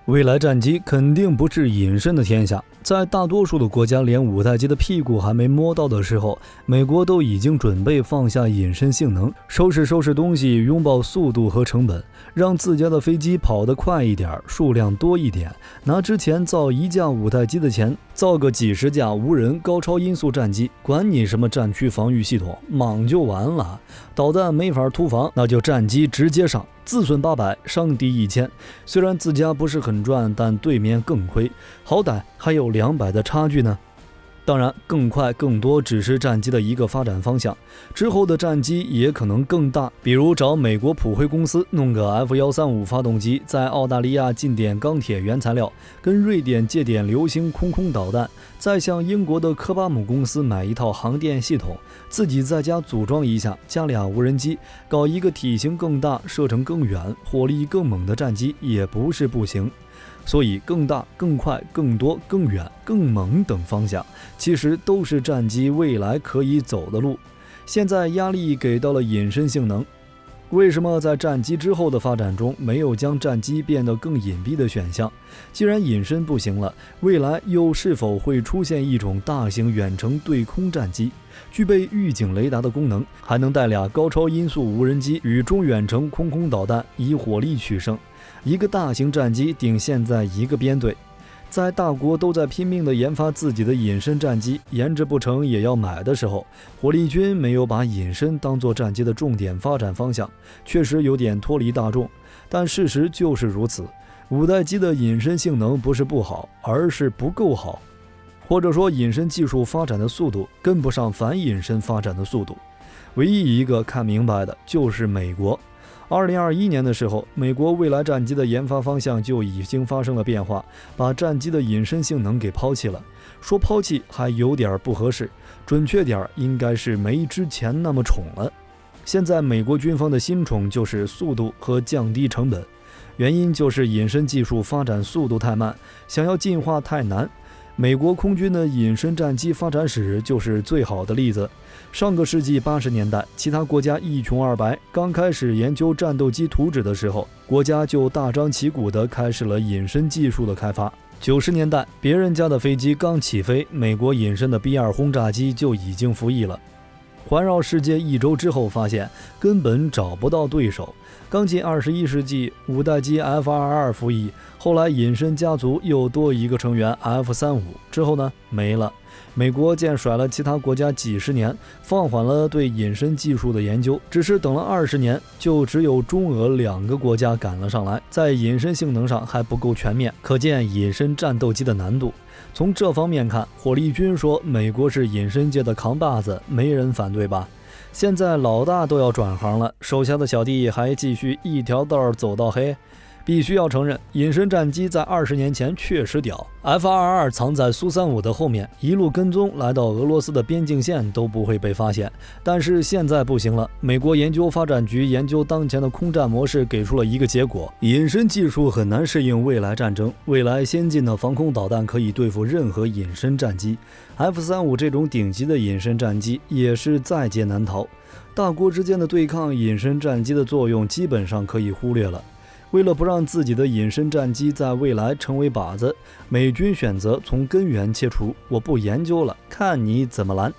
未来战机肯定不是隐身的天下，在大多数的国家连五代机的屁股还没摸到的时候，美国都已经准备放下隐身性能，收拾东西，拥抱速度和成本，让自家的飞机跑得快一点，数量多一点，拿之前造一架五代机的钱造个几十架无人高超音速战机，管你什么战区防御系统，莽就完了。导弹没法突防，那就战机直接上，自损800，伤敌1000。虽然自家不是很赚，但对面更亏，好歹还有200的差距呢。当然，更快更多只是战机的一个发展方向，之后的战机也可能更大，比如找美国普惠公司弄个 F135 发动机，在澳大利亚进点钢铁原材料，跟瑞典借点流星空导弹，再向英国的科巴姆公司买一套航电系统，自己在家组装一下，加俩无人机，搞一个体型更大、射程更远、火力更猛的战机也不是不行。所以更大、更快、更多、更远、更猛等方向，其实都是战机未来可以走的路。现在压力给到了隐身性能，为什么在战机之后的发展中没有将战机变得更隐蔽的选项？既然隐身不行了，未来又是否会出现一种大型远程对空战机，具备预警雷达的功能，还能带俩高超音速无人机与中远程空导弹，以火力取胜？一个大型战机顶现在一个编队，在大国都在拼命地研发自己的隐身战机，研制不成也要买的时候，火力军没有把隐身当作战机的重点发展方向，确实有点脱离大众。但事实就是如此，五代机的隐身性能不是不好，而是不够好，或者说隐身技术发展的速度跟不上反隐身发展的速度。唯一一个看明白的就是美国。2021年的时候，美国未来战机的研发方向就已经发生了变化，把战机的隐身性能给抛弃了。说抛弃还有点不合适，准确点应该是没之前那么宠了。现在美国军方的新宠就是速度和降低成本，原因就是隐身技术发展速度太慢，想要进化太难。美国空军的隐身战机发展史就是最好的例子。上个世纪80年代，其他国家一穷二白，刚开始研究战斗机图纸的时候，国家就大张旗鼓地开始了隐身技术的开发。90年代，别人家的飞机刚起飞，美国隐身的 B2 轰炸机就已经服役了。环绕世界1周之后，发现根本找不到对手。刚进21世纪，五代机 F-22 服役，后来隐身家族又多一个成员 F-35，之后呢没了。美国见甩了其他国家几十年，放缓了对隐身技术的研究，只是等了20年，就只有中俄2个国家赶了上来，在隐身性能上还不够全面，可见隐身战斗机的难度。从这方面看，火力军说美国是隐身界的扛把子，没人反对吧？现在老大都要转行了，手下的小弟还继续一条道走到黑。必须要承认，隐身战机在20年前确实屌。F-22藏在苏35的后面，一路跟踪来到俄罗斯的边境线都不会被发现。但是现在不行了，美国研究发展局研究当前的空战模式，给出了一个结果：隐身技术很难适应未来战争。未来先进的防空导弹可以对付任何隐身战机， F-35这种顶级的隐身战机也是在劫难逃。大国之间的对抗，隐身战机的作用基本上可以忽略了。为了不让自己的隐身战机在未来成为靶子，美军选择从根源切除，我不研究了，看你怎么拦。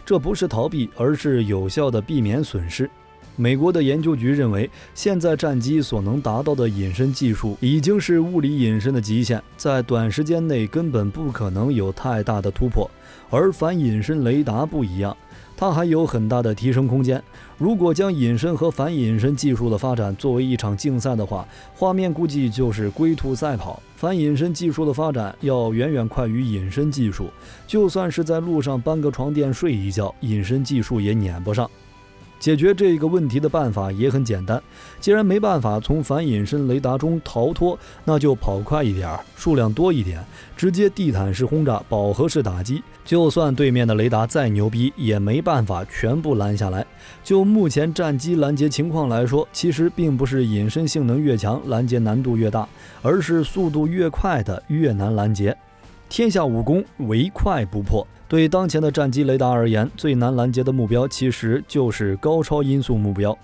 这不是逃避，而是有效的避免损失。美国的研究局认为，现在战机所能达到的隐身技术已经是物理隐身的极限，在短时间内根本不可能有太大的突破。而反隐身雷达不一样，它还有很大的提升空间。如果将隐身和反隐身技术的发展作为一场竞赛的话，画面估计就是龟兔赛跑。反隐身技术的发展要远远快于隐身技术，就算是在路上搬个床垫睡一觉，隐身技术也撵不上。解决这个问题的办法也很简单，既然没办法从反隐身雷达中逃脱，那就跑快一点，数量多一点，直接地毯式轰炸、饱和式打击，就算对面的雷达再牛逼，也没办法全部拦下来。就目前战机拦截情况来说，其实并不是隐身性能越强，拦截难度越大，而是速度越快的越难拦截。天下武功，唯快不破。对当前的战机雷达而言，最难拦截的目标其实就是高超音速目标。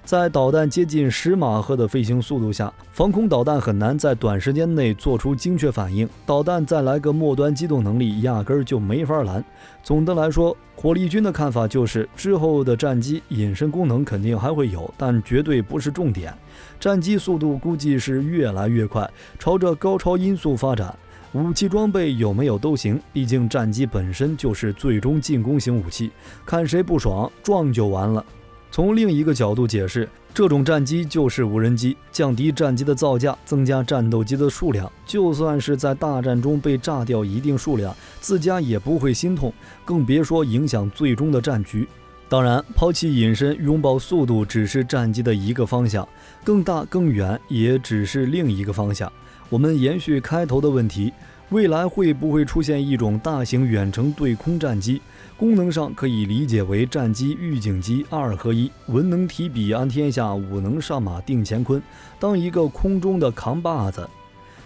在导弹接近10马赫的飞行速度下，防空导弹很难在短时间内做出精确反应，导弹再来个末端机动能力，压根儿就没法拦。总的来说，火力军的看法就是之后的战机隐身功能肯定还会有，但绝对不是重点。战机速度估计是越来越快，朝着高超音速发展。武器装备有没有都行，毕竟战机本身就是最终进攻型武器，看谁不爽撞就完了。从另一个角度解释，这种战机就是无人机，降低战机的造价，增加战斗机的数量，就算是在大战中被炸掉一定数量，自家也不会心痛，更别说影响最终的战局。当然，抛弃隐身拥抱速度只是战机的一个方向，更大更远也只是另一个方向。我们延续开头的问题，未来会不会出现一种大型远程对空战机？功能上可以理解为战机预警机2合1，文能提笔安天下，武能上马定乾坤，当一个空中的扛把子，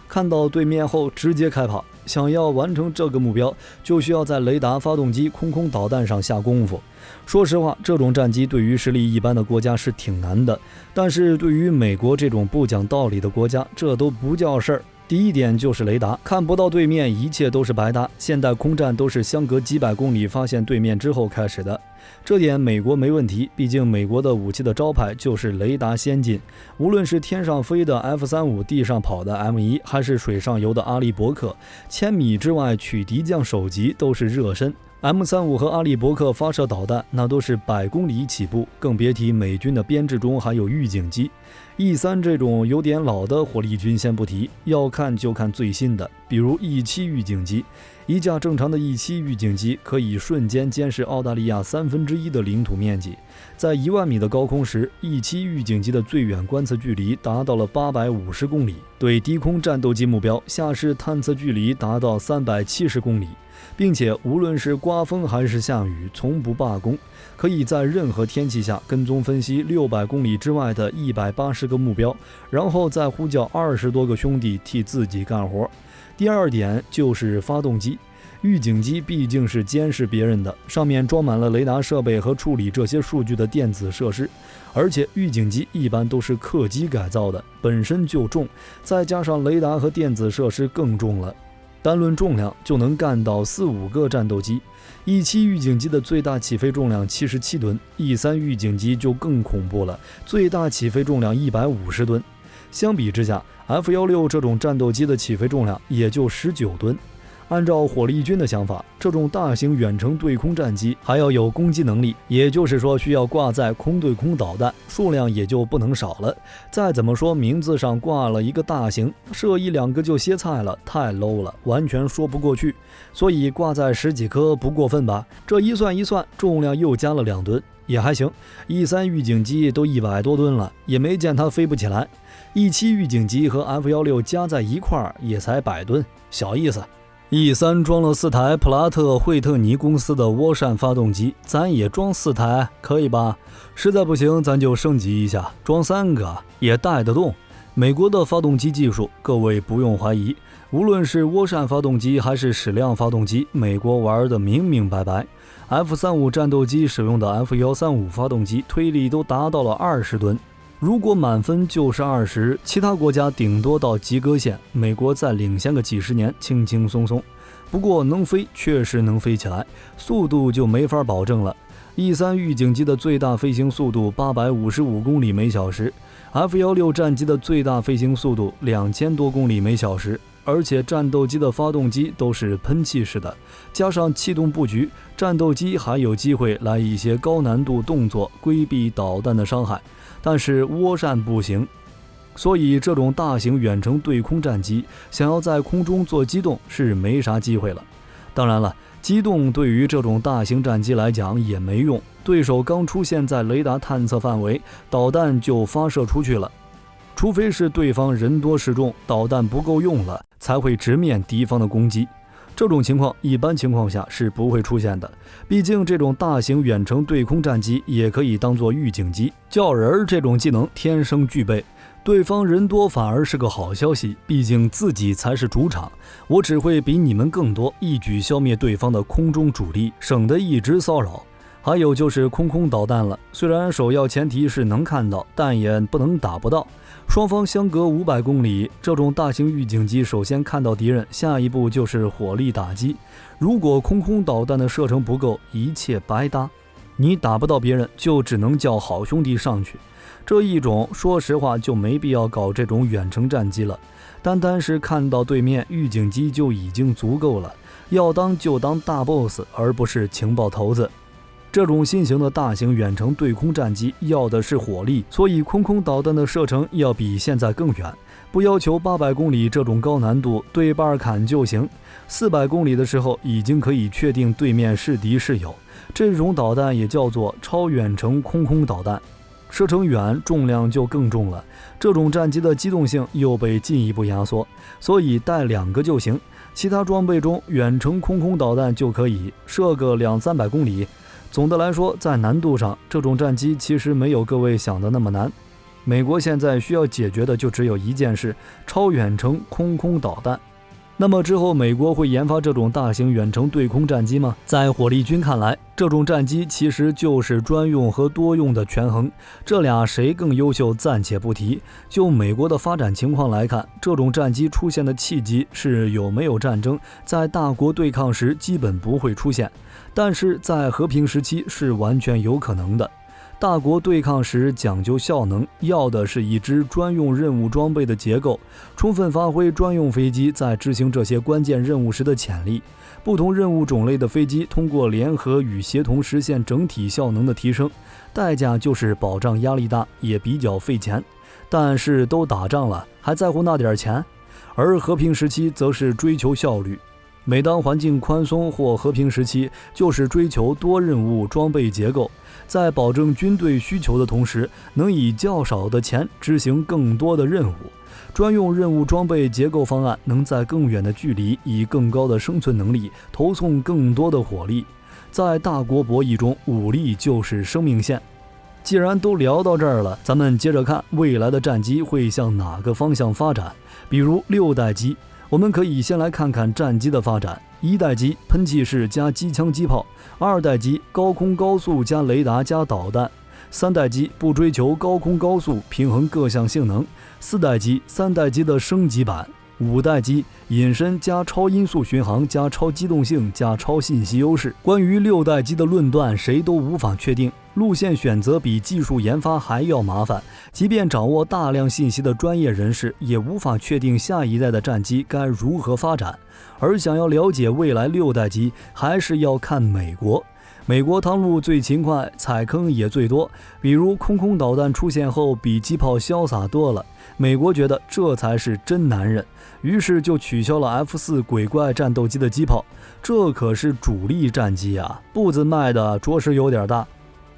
看到对面后直接开跑。想要完成这个目标，就需要在雷达、发动机、空导弹上下功夫。说实话，这种战机对于实力一般的国家是挺难的，但是对于美国这种不讲道理的国家，这都不叫事儿。第一点就是雷达，看不到对面，一切都是白搭。现代空战都是相隔几百公里发现对面之后开始的，这点美国没问题，毕竟美国的武器的招牌就是雷达先进。无论是天上飞的 F-35， 地上跑的 M1， 还是水上游的阿利伯克，千米之外取敌将首级都是热身。M35 和阿利伯克发射导弹，那都是100公里起步，更别提美军的编制中还有预警机。E3 这种有点老的火力军先不提，要看就看最新的，比如 E7 预警机。一架正常的 E7 预警机可以瞬间监视澳大利亚1/3的领土面积，在1万米的高空时， E7 预警机的最远观测距离达到了850公里，对低空战斗机目标下视探测距离达到370公里，并且无论是刮风还是下雨从不罢工，可以在任何天气下跟踪分析600公里之外的180个目标，然后再呼叫20多个兄弟替自己干活。第二点就是发动机，预警机毕竟是监视别人的，上面装满了雷达设备和处理这些数据的电子设施，而且预警机一般都是客机改造的，本身就重，再加上雷达和电子设施更重了，单论重量就能干到4-5个战斗机。E7 预警机的最大起飞重量77吨， E3 预警机就更恐怖了，最大起飞重量150吨。相比之下， F-16 这种战斗机的起飞重量也就19吨。按照火力军的想法，这种大型远程对空战机还要有攻击能力，也就是说需要挂载空对空导弹，数量也就不能少了。再怎么说名字上挂了一个大型，射1-2个就歇菜了，太 low 了，完全说不过去。所以挂载10几颗不过分吧？这一算，重量又加了2吨，也还行。E3 预警机都100多吨了，也没见它飞不起来。E7 预警机和 F-16 加在一块儿也才100吨，小意思。E3 装了4台普拉特惠特尼公司的涡扇发动机，咱也装4台，可以吧？实在不行，咱就升级一下，装3个也带得动。美国的发动机技术，各位不用怀疑，无论是涡扇发动机还是矢量发动机，美国玩得明明白白。F-35 战斗机使用的 F-135 发动机推力都达到了20吨。如果满分就是20，其他国家顶多到及格线，美国再领先个几十年，轻轻松松。不过能飞确实能飞起来，速度就没法保证了。E3 预警机的最大飞行速度855公里每小时， F-16 战机的最大飞行速度2000多公里每小时，而且战斗机的发动机都是喷气式的，加上气动布局，战斗机还有机会来一些高难度动作，规避导弹的伤害。但是涡扇不行，所以这种大型远程对空战机想要在空中做机动是没啥机会了。当然了，机动对于这种大型战机来讲也没用，对手刚出现在雷达探测范围，导弹就发射出去了。除非是对方人多势众，导弹不够用了，才会直面敌方的攻击。这种情况一般情况下是不会出现的，毕竟这种大型远程对空战机也可以当作预警机，叫人这种技能天生具备。对方人多反而是个好消息，毕竟自己才是主场，我只会比你们更多，一举消灭对方的空中主力，省得一直骚扰。还有就是空空导弹了，虽然首要前提是能看到，但也不能打不到。双方相隔500公里，这种大型预警机首先看到敌人，下一步就是火力打击。如果空空导弹的射程不够，一切白搭。你打不到别人，就只能叫好兄弟上去。这一种，说实话就没必要搞这种远程战机了，单单是看到对面预警机就已经足够了。要当就当大 boss， 而不是情报头子。这种新型的大型远程对空战机要的是火力，所以空空导弹的射程要比现在更远，不要求800公里这种高难度，对半砍就行。400公里的时候已经可以确定对面是敌是友，这种导弹也叫做超远程空空导弹，射程远，重量就更重了。这种战机的机动性又被进一步压缩，所以带2个就行。其他装备中，远程空空导弹就可以射个200-300公里。总的来说，在难度上，这种战机其实没有各位想的那么难。美国现在需要解决的就只有一件事：超远程空空导弹。那么之后美国会研发这种大型远程对空战机吗？在火力军看来，这种战机其实就是专用和多用的权衡，这俩谁更优秀暂且不提。就美国的发展情况来看，这种战机出现的契机是有没有战争，在大国对抗时基本不会出现，但是在和平时期是完全有可能的。大国对抗时讲究效能，要的是一支专用任务装备的结构，充分发挥专用飞机在执行这些关键任务时的潜力。不同任务种类的飞机通过联合与协同实现整体效能的提升，代价就是保障压力大，也比较费钱。但是都打仗了，还在乎那点钱？而和平时期则是追求效率。每当环境宽松或和平时期，就是追求多任务装备结构，在保证军队需求的同时，能以较少的钱执行更多的任务。专用任务装备结构方案能在更远的距离以更高的生存能力投送更多的火力。在大国博弈中，武力就是生命线。既然都聊到这儿了，咱们接着看未来的战机会向哪个方向发展。比如6代机，我们可以先来看看战机的发展。1代机喷气式加机枪机炮，2代机高空高速加雷达加导弹，3代机不追求高空高速，平衡各项性能，4代机3代机的升级版，5代机隐身加超音速巡航加超机动性加超信息优势。关于6代机的论断，谁都无法确定，路线选择比技术研发还要麻烦，即便掌握大量信息的专业人士也无法确定下一代的战机该如何发展。而想要了解未来6代机，还是要看美国。美国趟路最勤快，踩坑也最多，比如空空导弹出现后比机炮潇洒多了，美国觉得这才是真男人，于是就取消了 F4 鬼怪战斗机的机炮，这可是主力战机啊，步子迈的着实有点大。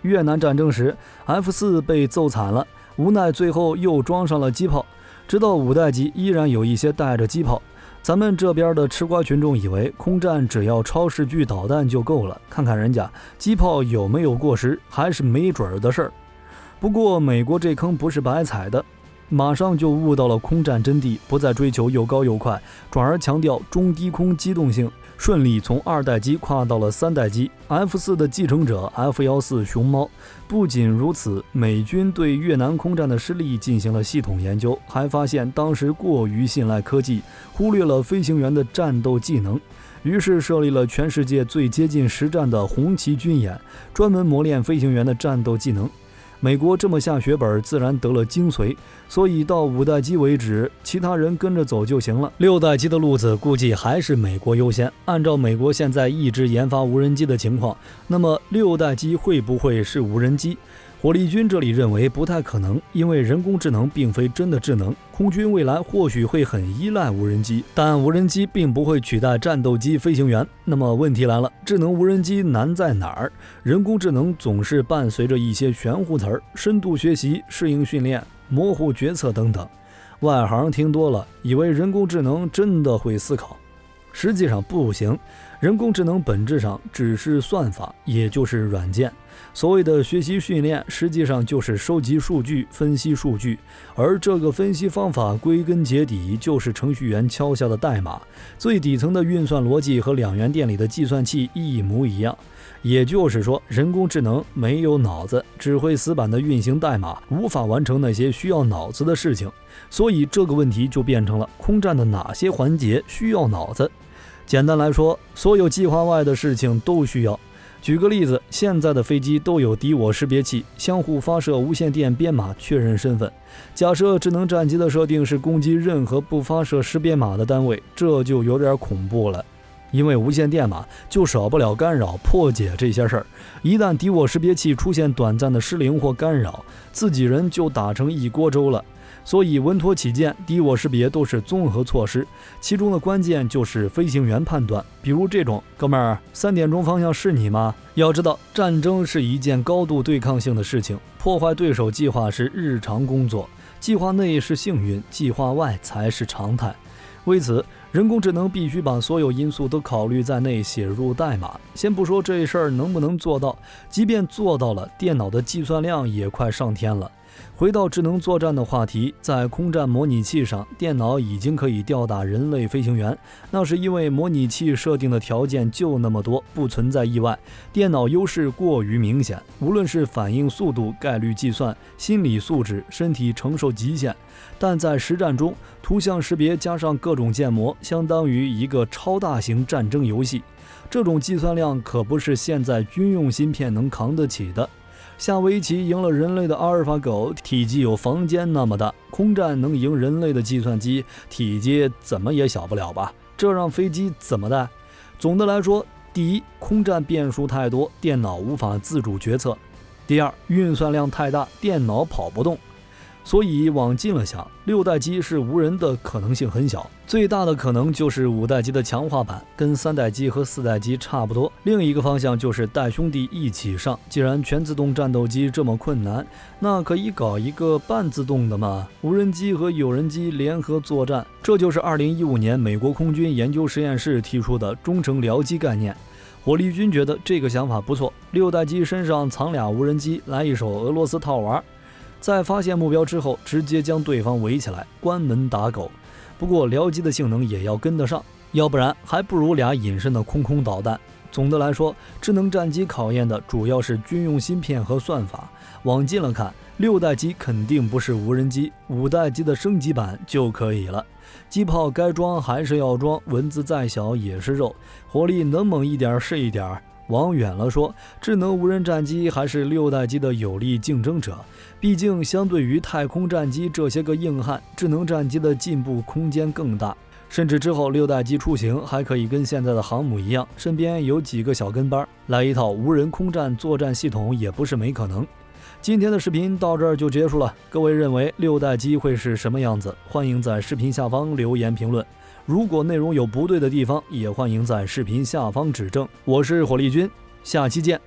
越南战争时 F4 被揍惨了，无奈最后又装上了机炮，直到5代机依然有一些带着机炮。咱们这边的吃瓜群众以为空战只要超视距导弹就够了，看看人家机炮有没有过时，还是没准的事儿。不过美国这坑不是白踩的，马上就悟到了空战真谛，不再追求又高又快，转而强调中低空机动性，顺利从2代机跨到了3代机 F4 的继承者 F14熊猫。不仅如此，美军对越南空战的失利进行了系统研究，还发现当时过于信赖科技，忽略了飞行员的战斗技能，于是设立了全世界最接近实战的红旗军演，专门磨练飞行员的战斗技能。美国这么下血本，自然得了精髓，所以到5代机为止，其他人跟着走就行了。6代机的路子估计还是美国优先。按照美国现在一直研发无人机的情况，那么6代机会不会是无人机？火力军这里认为不太可能，因为人工智能并非真的智能，空军未来或许会很依赖无人机，但无人机并不会取代战斗机飞行员。那么问题来了，智能无人机难在哪儿？人工智能总是伴随着一些玄乎词儿，深度学习、适应训练、模糊决策等等。外行听多了，以为人工智能真的会思考，实际上不行。人工智能本质上只是算法，也就是软件。所谓的学习训练，实际上就是收集数据、分析数据，而这个分析方法归根结底就是程序员敲下的代码，最底层的运算逻辑和两元店里的计算器一模一样。也就是说，人工智能没有脑子，只会死板的运行代码，无法完成那些需要脑子的事情。所以这个问题就变成了空战的哪些环节需要脑子？简单来说，所有计划外的事情都需要。举个例子，现在的飞机都有敌我识别器，相互发射无线电编码确认身份。假设智能战机的设定是攻击任何不发射识别码的单位，这就有点恐怖了。因为无线电码就少不了干扰破解这些事儿，一旦敌我识别器出现短暂的失灵或干扰，自己人就打成一锅粥了。所以稳妥起见，敌我识别都是综合措施，其中的关键就是飞行员判断。比如这种，哥们儿，3点钟方向是你吗？要知道，战争是一件高度对抗性的事情，破坏对手计划是日常工作，计划内是幸运，计划外才是常态。为此，人工智能必须把所有因素都考虑在内，写入代码。先不说这事儿能不能做到，即便做到了，电脑的计算量也快上天了。回到智能作战的话题，在空战模拟器上，电脑已经可以吊打人类飞行员，那是因为模拟器设定的条件就那么多，不存在意外，电脑优势过于明显，无论是反应速度、概率计算、心理素质、身体承受极限。但在实战中，图像识别加上各种建模，相当于一个超大型战争游戏，这种计算量可不是现在军用芯片能扛得起的。下围棋赢了人类的阿尔法狗，体积有房间那么大，空战能赢人类的计算机，体积怎么也小不了吧？这让飞机怎么带？总的来说，第一，空战变数太多，电脑无法自主决策；第二，运算量太大，电脑跑不动。所以往近了想，6代机是无人的可能性很小，最大的可能就是5代机的强化版，跟3代机和4代机差不多。另一个方向就是带兄弟一起上，既然全自动战斗机这么困难，那可以搞一个半自动的嘛，无人机和有人机联合作战。这就是2015年美国空军研究实验室提出的中程僚机概念。火力军觉得这个想法不错，6代机身上藏俩无人机，来一手俄罗斯套娃。在发现目标之后，直接将对方围起来，关门打狗。不过僚机的性能也要跟得上，要不然还不如俩隐身的空导弹。总的来说，智能战机考验的主要是军用芯片和算法。往近了看，6代机肯定不是无人机，5代机的升级版就可以了。机炮该装还是要装，蚊子再小也是肉，火力能猛一点是一点。往远了说，智能无人战机还是6代机的有力竞争者。毕竟相对于太空战机这些个硬汉，智能战机的进步空间更大。甚至之后6代机出行还可以跟现在的航母一样，身边有几个小跟班，来一套无人空战作战系统也不是没可能。今天的视频到这儿就结束了，各位认为6代机会是什么样子？欢迎在视频下方留言评论。如果内容有不对的地方，也欢迎在视频下方指正。我是火力军，下期见。